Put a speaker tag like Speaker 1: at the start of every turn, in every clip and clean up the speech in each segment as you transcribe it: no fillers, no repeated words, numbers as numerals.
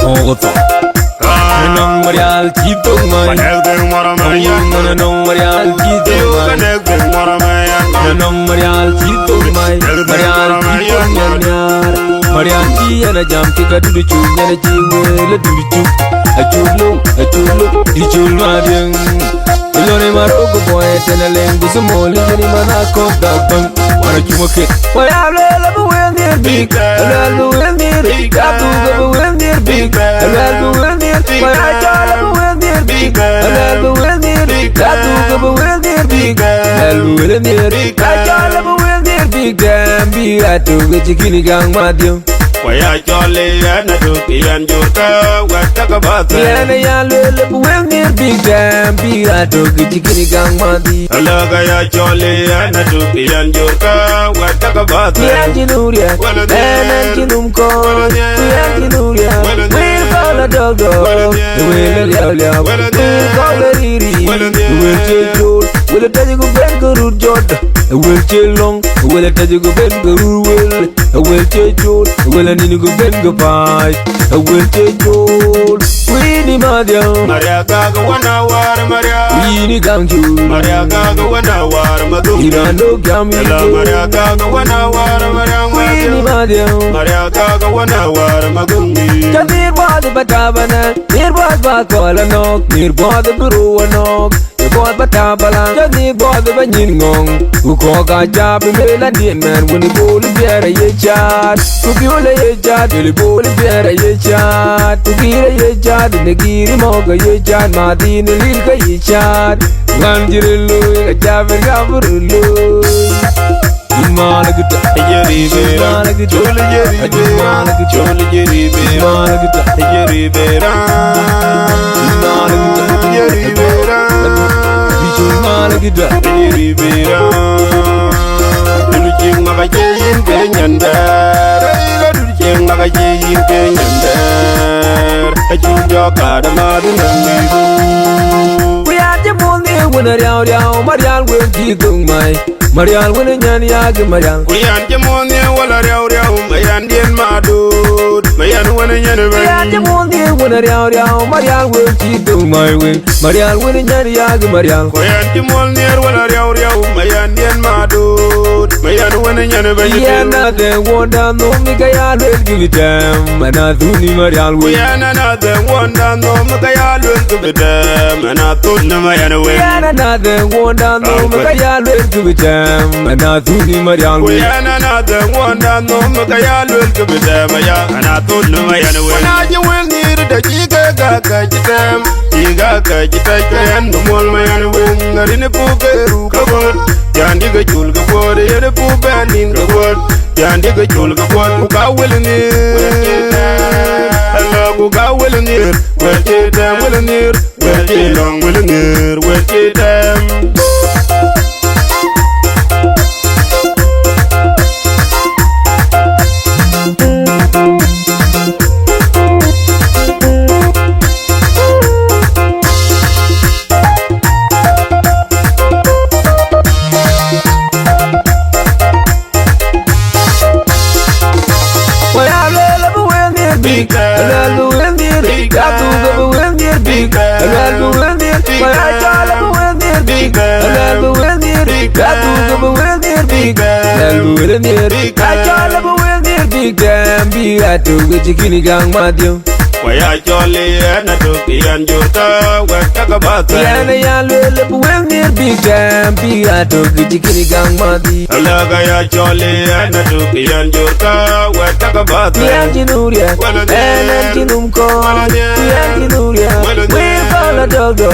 Speaker 1: Ogoto Nong Marial Chito Mai Nong Marial Chito Mai Nong Marial Chito Mai Marial Chito Nyar Marial Chi ana jam tika dudu nyana chi wele dudu achulu dichul madeng Ilone Marrocco boy teneleng busumol jeni manako dagbang wana chumoke Wayale labu wendir big labu wendir kabu gabu wendir big labu wendir Wayale labu wendir big labu wendir kabu gabu wendir big labu wendir Wayale labu wendir big dambi atu gechikini gang madio
Speaker 2: Waya jolly and a duki and Jurka, what talk about the
Speaker 1: Yale wendir big dambi atu gechikini gang madio
Speaker 2: Alagaya jolly and a duki and Jurka, what talk about the
Speaker 1: Yanjinuria, Yanjinumko, Yanjinuria, we'll call a dog, we'll call a riri, we'll take you, we'll tell you go back to root jot, we'll take long, we'll tell you go back to root, we'll take you, we'll need to go back to fight, we'll take you, we need
Speaker 2: Maria Gaga 1 hour, Maria,
Speaker 1: we need you,
Speaker 2: Maria Gaga 1 hour, Madu,
Speaker 1: Irando Gami,
Speaker 2: Maria Gaga 1 hour, Maria Gaga 1 hour, Magumi.
Speaker 1: Near by the Batabana, near by Bacola knock, near by the Guru bought Batabala, near by the Baningong, who call a job in the man when the bull is there a chat, to be a chat, the bull is there a chat, to be a chat, in the Giri Moga, a chat, Martin, a little chat, Langiru, a Javin Gavuru. Malagata, Malagata, Marial wena nyani yake Marial
Speaker 2: Kuyan jamoni wala riau riau Mayan dien madud Mayan wena nyani bang
Speaker 1: Kuyan jamoni wena riau riau Marial wena chito my wing Marial wena nyani yake Marial
Speaker 2: Kuyan jamoni wala riau riau Mayan dien madud Mayan wena nyani bang
Speaker 1: Yana de wanda no mikaya lel give it them Mana thuni Marial wena
Speaker 2: Yana de wanda no mikaya lel give it them Mana thuni Marial wena
Speaker 1: Yana de wanda no mikaya lel give it them Ana thuni Marial we
Speaker 2: Yana the one that no Makaya look to be them and I told no Mayana when I will need the Giga Gajitam Giga Gajita and the one Mayana wing are in a book Yandiga Julga word in a book band in the word Yandiga Julga word who got willing it Hello who got willing it Where did them willing it Where did long willing it Where did them
Speaker 1: big, I'll wendir big, I'll wendir big, I'll wendir big, I'll wendir big, I'll wendir big, I'll wendir big, I'll wendir big, I'll wendir big, damn big, I took a chicken gang madio.
Speaker 2: Waya jolly and a duki and Jurka, what talk about the
Speaker 1: Yana wendir big, damn big, I took a chicken gang madio.
Speaker 2: Alagaya jolly and a duki and Jurka, what talk about the
Speaker 1: Yanjinuria, Yanjinumko, Yanjinuria, we'll call a dog, we'll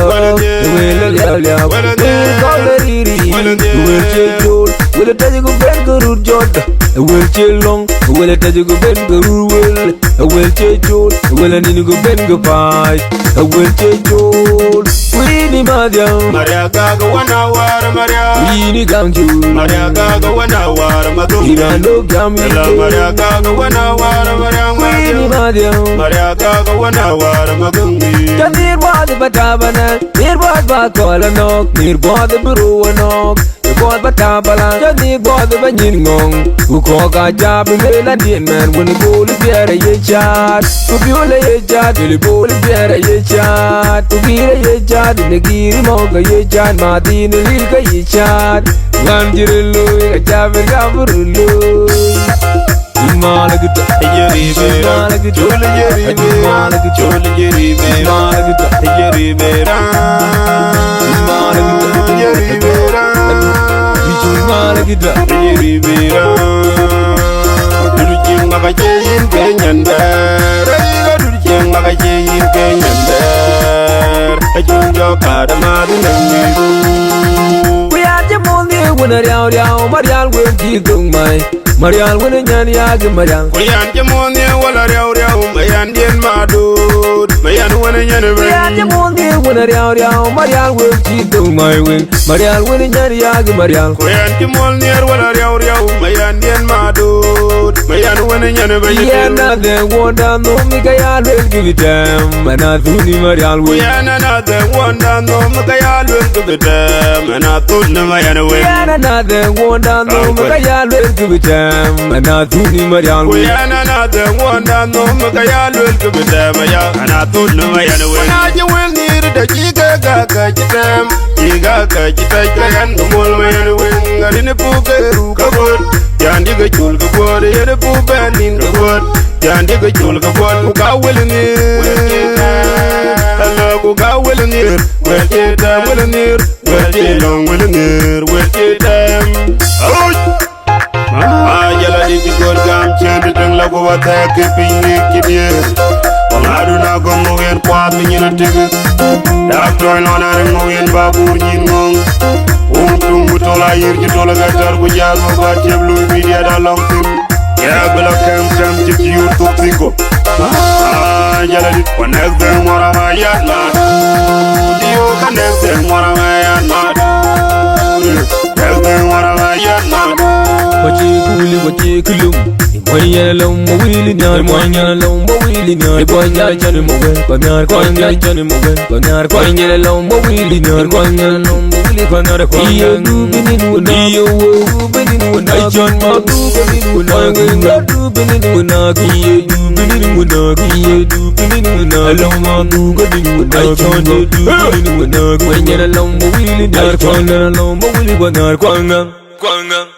Speaker 1: call a riri, we'll take you, we'll tell you go back to root jot, we'll chill long, we'll tell you go back to root, we'll take you, we'll need to go back to fight, we'll take you, we need
Speaker 2: Maria Gaga 1 hour, Maria,
Speaker 1: we need
Speaker 2: Maria Gaga 1 hour, Madu,
Speaker 1: Irando Gami,
Speaker 2: Maria Gaga 1 hour, Maria Gaga 1 hour, Magumi.
Speaker 1: Near by the Batabana, near by Bacola knock, near by the Bureau knock. God batabala jadi God banyin ngong ku ko ka jab le la dien man when go le biere ye chat ku biole ye chat le bol biere ye chat ku bire ye chat ne giri mo ga ye chat ma din li ga ye chat wan jirelo ga jab ga burlo malagita
Speaker 2: yeri bera chole yeri bera chole yeri bera yeri bera yeri bera
Speaker 1: malagita
Speaker 2: yeri bera durjing magajein kenyanda durjing magajein kenyanda ajunjo kada madu nangiru
Speaker 1: kuya jamundi wona riaw riaw marial wen ti dung mai Marial wena nyan yag Marial
Speaker 2: Kuyan jamondi wala riaw riaw mayan dien madud mayan wena nyan wen
Speaker 1: Kuyan jamondi wena riaw riaw Marial wen ti dung mai wen Marial wena nyan yag Marial
Speaker 2: Kuyan jamondi wala riaw riaw mayan dien madud mayan wena nyan wen
Speaker 1: Yana de wonda no mi kaya lel give it them Mana thuni Marial wen
Speaker 2: Yana na de wonda no mi kaya lel give it them Mana thuni mayan wen
Speaker 1: Yana de wonda no mi kaya lel give it them Ana thuni Marial wen
Speaker 2: Yana na de wonda no mi kaya lel give it them ya Ana thuni mayan wen Na je wel nir da jiga ga jitem Jiga ga jitai kayan mol mayan wen Ngarin pukeru kabot Jandi ga chul ga bod yere pu banin ga bod Jandi ga chul ga bod ku ga wel nir Hello ku ga wel nir wel jedam wel nir wel jedam wel nir wel jedam Jala di ci gor gam cende dang la ko wata ke pingi kidier Onaduna go ngogen kwat ni na tege Dak toy lona re ngogen babur nyin ngong tung butola yir ci tola ga tar bu jaar mo ba teblu media da long tim Ya bela kam ci YouTube singo Jala di konek de mora ma ya na Dio konek de mora ma ya na Konek de mora ma ya na
Speaker 1: Wachi kulum Moya long mo wili nyar moya long mo wili nyar Konya chane mo wen konya konya chane mo wen konya konya long mo wili nyar konya long mo wili konya konya du binin wona iyo wo binin wona John ma du binin wona ngi du binin wona kiye du binin wona kiye du binin wona long ma du binin wona John du binin wona konya long mo wili nyar konya long mo wili konya konya